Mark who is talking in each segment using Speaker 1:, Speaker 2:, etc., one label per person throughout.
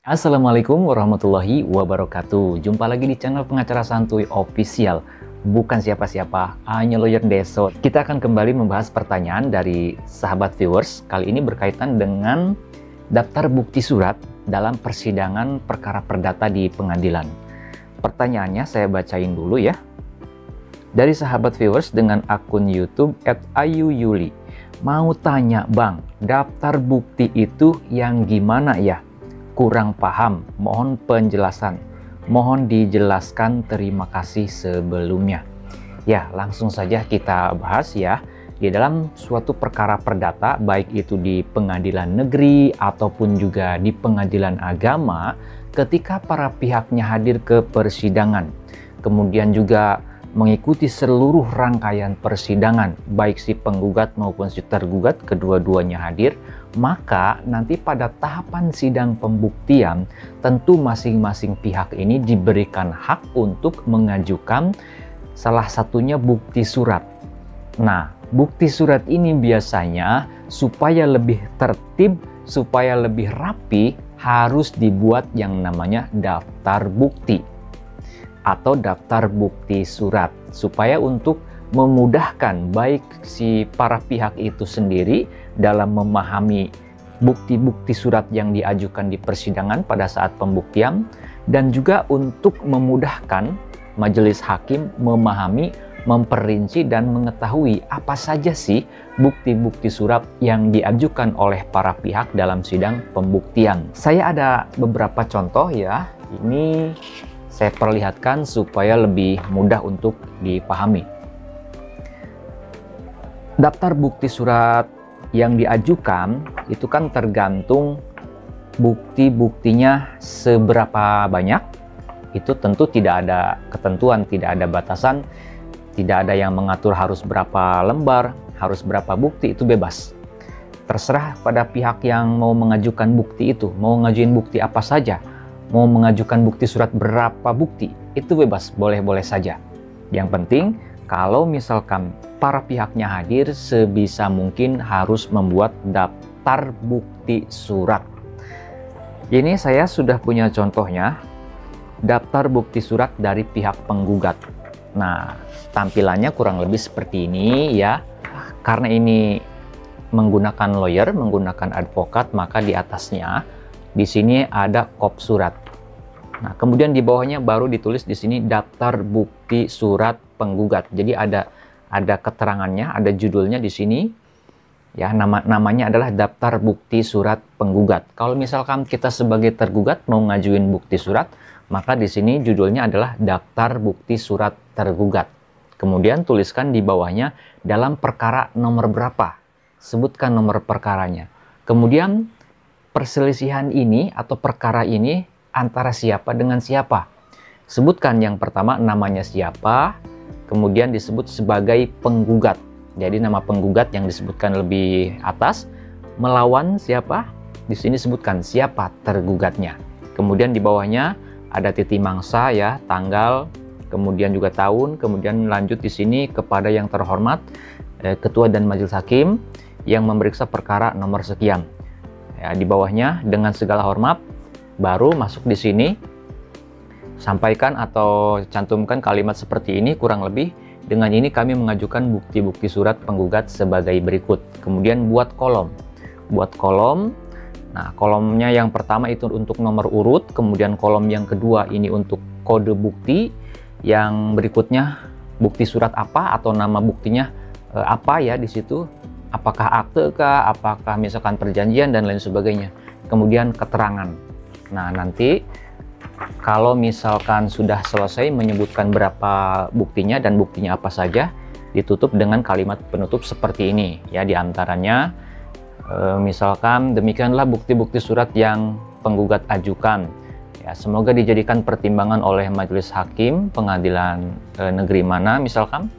Speaker 1: Assalamualaikum warahmatullahi wabarakatuh. Jumpa lagi di channel Pengacara Santuy Official. Bukan siapa-siapa, hanya lawyer Deso. Kita akan kembali membahas pertanyaan dari sahabat viewers. Kali ini berkaitan dengan daftar bukti surat dalam persidangan perkara perdata di pengadilan. Pertanyaannya saya bacain dulu ya. Dari sahabat viewers dengan akun YouTube @ayuyuli. Mau tanya bang, daftar bukti itu yang gimana ya? Kurang paham, mohon penjelasan. Mohon dijelaskan, terima kasih sebelumnya. Ya, langsung saja kita bahas ya. Di dalam suatu perkara perdata, baik itu di pengadilan negeri ataupun juga di pengadilan agama, ketika para pihaknya hadir ke persidangan, kemudian juga mengikuti seluruh rangkaian persidangan, baik si penggugat maupun si tergugat, kedua-duanya hadir, maka nanti pada tahapan sidang pembuktian, tentu masing-masing pihak ini diberikan hak untuk mengajukan salah satunya bukti surat. Nah, bukti surat ini biasanya supaya lebih tertib, supaya lebih rapi, harus dibuat yang namanya daftar bukti atau daftar bukti surat, supaya untuk memudahkan baik si para pihak itu sendiri dalam memahami bukti-bukti surat yang diajukan di persidangan pada saat pembuktian, dan juga untuk memudahkan majelis hakim memahami, memperinci, dan mengetahui apa saja sih bukti-bukti surat yang diajukan oleh para pihak dalam sidang pembuktian. Saya ada beberapa contoh ya, ini saya perlihatkan supaya lebih mudah untuk dipahami. Daftar bukti surat yang diajukan itu kan tergantung bukti-buktinya seberapa banyak. Itu tentu tidak ada ketentuan, tidak ada batasan, tidak ada yang mengatur harus berapa lembar, harus berapa bukti, itu bebas. Terserah pada pihak yang mau mengajukan bukti itu, mau ngajuin bukti apa saja, mau mengajukan bukti surat berapa bukti, itu bebas, boleh-boleh saja. Yang penting, kalau misalkan para pihaknya hadir, sebisa mungkin harus membuat daftar bukti surat. Ini saya sudah punya contohnya, daftar bukti surat dari pihak penggugat. Nah, tampilannya kurang lebih seperti ini ya. Karena ini menggunakan lawyer, menggunakan advokat, maka di atasnya di sini ada kop surat. Nah, kemudian di bawahnya baru ditulis di sini daftar bukti surat penggugat. Jadi ada keterangannya, ada judulnya di sini. Ya, namanya adalah daftar bukti surat penggugat. Kalau misalkan kita sebagai tergugat mau ngajuin bukti surat, maka di sini judulnya adalah daftar bukti surat tergugat. Kemudian tuliskan di bawahnya dalam perkara nomor berapa. Sebutkan nomor perkaranya. Kemudian perselisihan ini atau perkara ini antara siapa dengan siapa. Sebutkan yang pertama namanya siapa, kemudian disebut sebagai penggugat. Jadi nama penggugat yang disebutkan lebih atas, melawan siapa, di sini sebutkan siapa tergugatnya. Kemudian di bawahnya ada titik mangsa ya, tanggal, kemudian juga tahun, kemudian lanjut di sini kepada yang terhormat ketua dan majelis hakim yang memeriksa perkara nomor sekian. Ya, di bawahnya dengan segala hormat, baru masuk di sini, sampaikan atau cantumkan kalimat seperti ini kurang lebih. Dengan ini kami mengajukan bukti-bukti surat penggugat sebagai berikut. Kemudian buat kolom. Nah, kolomnya yang pertama itu untuk nomor urut, kemudian kolom yang kedua ini untuk kode bukti, yang berikutnya bukti surat apa atau nama buktinya apa ya di situ. Apakah akte kah, apakah misalkan perjanjian dan lain sebagainya. Kemudian keterangan. Nah, nanti kalau misalkan sudah selesai menyebutkan berapa buktinya dan buktinya apa saja, ditutup dengan kalimat penutup seperti ini ya, diantaranya misalkan demikianlah bukti-bukti surat yang penggugat ajukan ya, semoga dijadikan pertimbangan oleh majelis hakim pengadilan negeri mana misalkan.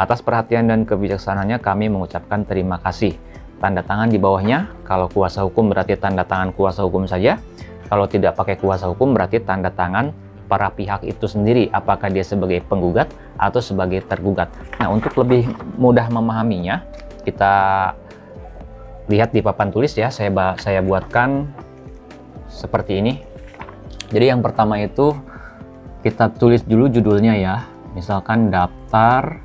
Speaker 1: Atas perhatian dan kebijaksanaannya kami mengucapkan terima kasih. Tanda tangan di bawahnya, kalau kuasa hukum berarti tanda tangan kuasa hukum saja. Kalau tidak pakai kuasa hukum berarti tanda tangan para pihak itu sendiri, apakah dia sebagai penggugat atau sebagai tergugat. Nah, untuk lebih mudah memahaminya, kita lihat di papan tulis ya, saya buatkan seperti ini. Jadi yang pertama itu kita tulis dulu judulnya ya. Misalkan daftar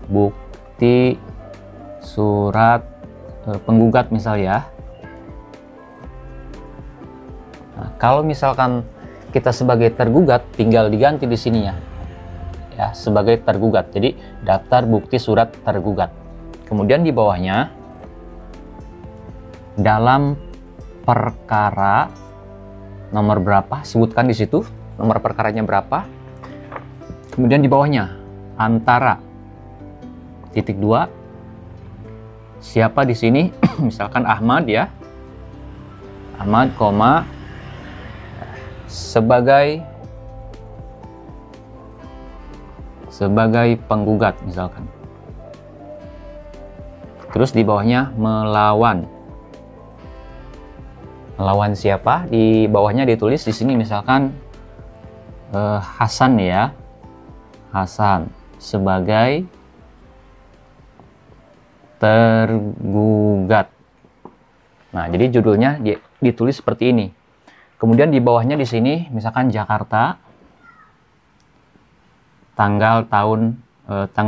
Speaker 1: bukti surat penggugat misal ya. Nah, kalau misalkan kita sebagai tergugat tinggal diganti di sini ya. Ya, sebagai tergugat. Jadi daftar bukti surat tergugat. Kemudian di bawahnya dalam perkara nomor berapa, sebutkan di situ nomor perkaranya berapa. Kemudian di bawahnya antara titik 2 siapa di sini misalkan Ahmad ya. Ahmad, koma sebagai penggugat misalkan. Terus di bawahnya melawan. Melawan siapa? Di bawahnya ditulis di sini misalkan Hasan ya. Hasan sebagai tergugat. Nah, jadi judulnya ditulis seperti ini. Kemudian di bawahnya di sini misalkan Jakarta, tanggal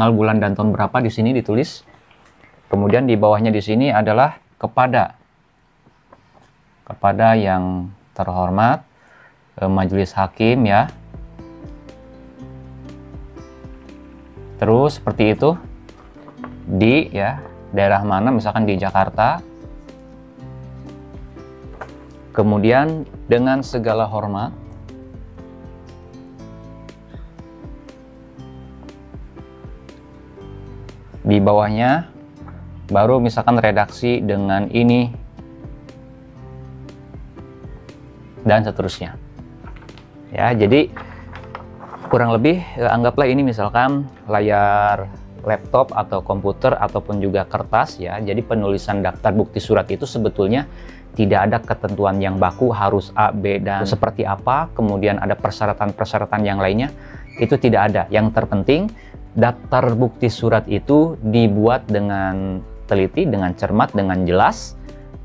Speaker 1: bulan dan tahun berapa di sini ditulis. Kemudian di bawahnya di sini adalah kepada yang terhormat majelis hakim ya. Terus seperti itu di ya daerah mana, misalkan di Jakarta. Kemudian dengan segala hormat di bawahnya baru misalkan redaksi dengan ini dan seterusnya ya. Jadi kurang lebih anggaplah ini misalkan layar laptop atau komputer ataupun juga kertas ya. Jadi penulisan daftar bukti surat itu sebetulnya tidak ada ketentuan yang baku harus A, B, dan seperti apa, kemudian ada persyaratan-persyaratan yang lainnya, itu tidak ada. Yang terpenting daftar bukti surat itu dibuat dengan teliti, dengan cermat, dengan jelas,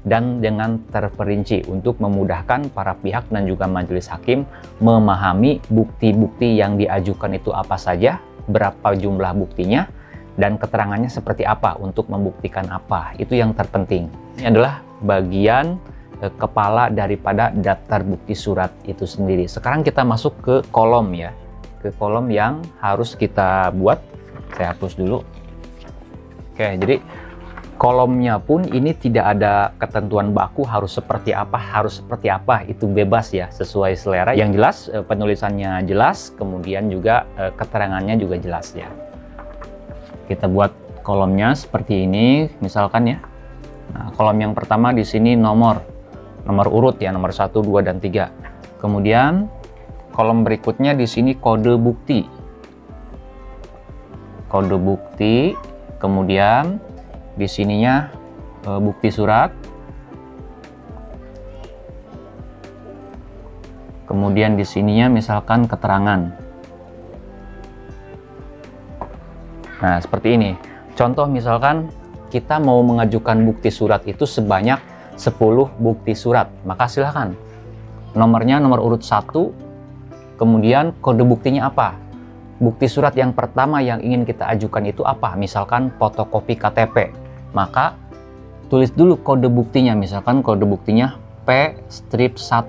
Speaker 1: dan dengan terperinci untuk memudahkan para pihak dan juga majelis hakim memahami bukti-bukti yang diajukan itu apa saja, berapa jumlah buktinya, dan keterangannya seperti apa untuk membuktikan apa. Itu yang terpenting. Ini adalah bagian kepala daripada daftar bukti surat itu sendiri. Sekarang kita masuk ke kolom ya, ke kolom yang harus kita buat. Saya hapus dulu. Oke, jadi kolomnya pun ini tidak ada ketentuan baku harus seperti apa, itu bebas ya, sesuai selera. Yang jelas penulisannya jelas, kemudian juga keterangannya juga jelas ya. Kita buat kolomnya seperti ini misalkan ya. Nah, kolom yang pertama di sini nomor urut ya, nomor 1, 2, dan 3. Kemudian kolom berikutnya di sini kode bukti. Kode bukti, kemudian di sininya bukti surat. Kemudian di sininya misalkan keterangan. Nah, seperti ini. Contoh misalkan kita mau mengajukan bukti surat itu sebanyak 10 bukti surat. Maka silahkan. Nomornya nomor urut 1, kemudian kode buktinya apa? Bukti surat yang pertama yang ingin kita ajukan itu apa? Misalkan fotokopi KTP. Maka tulis dulu kode buktinya. Misalkan kode buktinya P-1.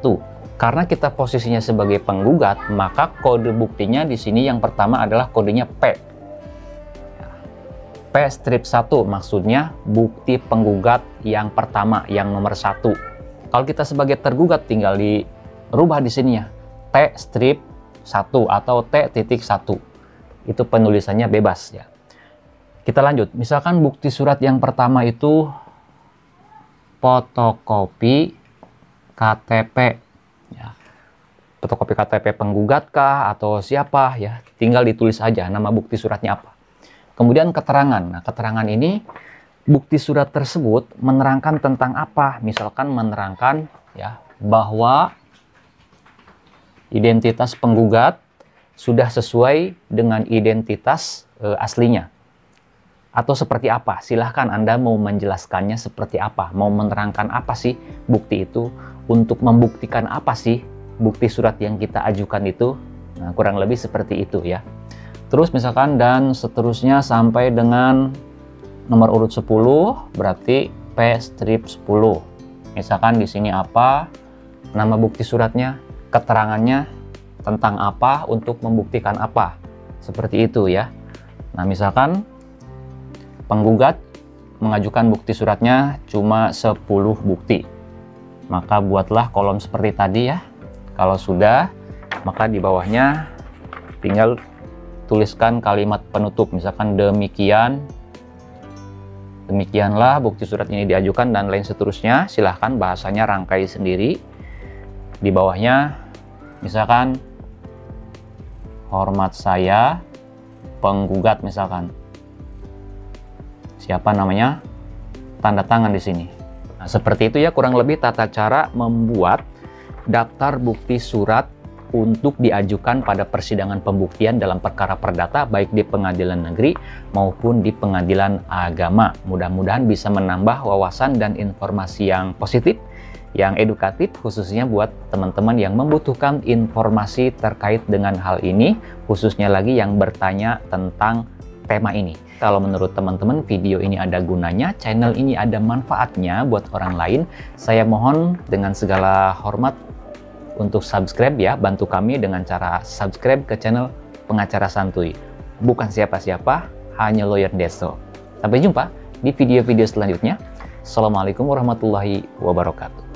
Speaker 1: Karena kita posisinya sebagai penggugat, maka kode buktinya di sini yang pertama adalah kodenya P. P-1 maksudnya bukti penggugat yang pertama, yang nomor 1. Kalau kita sebagai tergugat tinggal dirubah di sini ya, T-1 atau T.1. Itu penulisannya bebas ya. Kita lanjut. Misalkan bukti surat yang pertama itu fotokopi KTP ya. Fotokopi KTP penggugat kah atau siapa ya, tinggal ditulis aja nama bukti suratnya apa. Kemudian keterangan. Nah, keterangan ini bukti surat tersebut menerangkan tentang apa? Misalkan menerangkan ya bahwa identitas penggugat sudah sesuai dengan identitas aslinya. Atau seperti apa? Silahkan Anda mau menjelaskannya seperti apa, mau menerangkan apa sih bukti itu, untuk membuktikan apa sih bukti surat yang kita ajukan itu. Nah, kurang lebih seperti itu ya. Terus misalkan dan seterusnya sampai dengan nomor urut 10, berarti P strip 10. Misalkan di sini apa, nama bukti suratnya, keterangannya tentang apa, untuk membuktikan apa. Seperti itu ya. Nah, misalkan penggugat mengajukan bukti suratnya cuma 10 bukti. Maka buatlah kolom seperti tadi ya. Kalau sudah, maka di bawahnya tinggal tuliskan kalimat penutup, misalkan demikianlah bukti surat ini diajukan dan lain seterusnya. Silahkan bahasanya rangkai sendiri. Di bawahnya misalkan hormat saya penggugat, misalkan siapa namanya, tanda tangan di sini. Nah, seperti itu ya kurang lebih tata cara membuat daftar bukti surat untuk diajukan pada persidangan pembuktian dalam perkara perdata, baik di pengadilan negeri maupun di pengadilan agama. Mudah-mudahan bisa menambah wawasan dan informasi yang positif, yang edukatif, khususnya buat teman-teman yang membutuhkan informasi terkait dengan hal ini, khususnya lagi yang bertanya tentang tema ini. Kalau menurut teman-teman video ini ada gunanya, channel ini ada manfaatnya buat orang lain, saya mohon dengan segala hormat untuk subscribe ya, bantu kami dengan cara subscribe ke channel Pengacara Santuy. Bukan siapa-siapa, hanya Lawyer Deso. Sampai jumpa di video-video selanjutnya. Assalamualaikum warahmatullahi wabarakatuh.